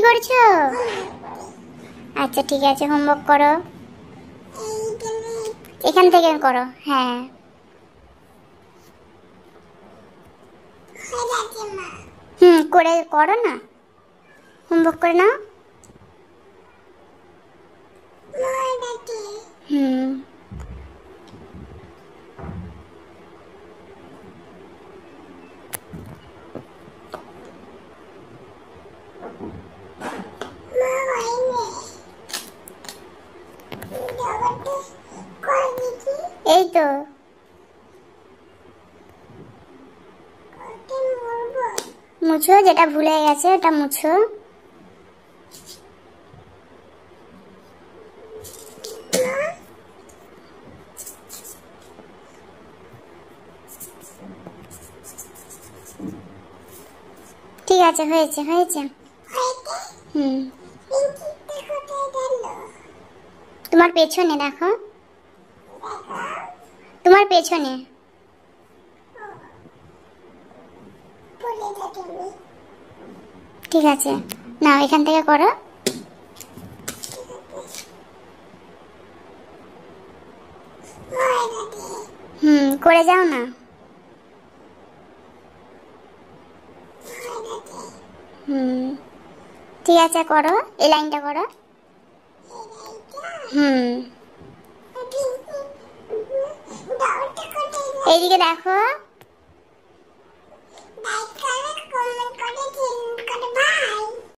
করছো? আচ্ছা ঠিক আছে, হোমওয়ার্ক করো। এখান থেকে করো। হ্যাঁ করে করো না, হোমওয়ার্ক করে নাও। এই তো মুছো, যেটা ভুলে গেছে ওটা মুছো। ঠিক আছে, হয়েছে হয়েছে। তোমার পেছনে দেখো, তোমার পেছনে। ঠিক আছে, নাও এখান থেকে করো। করে যাও না। ঠিক আছে করো, এই লাইনটা করো। এইদিকে দেখো।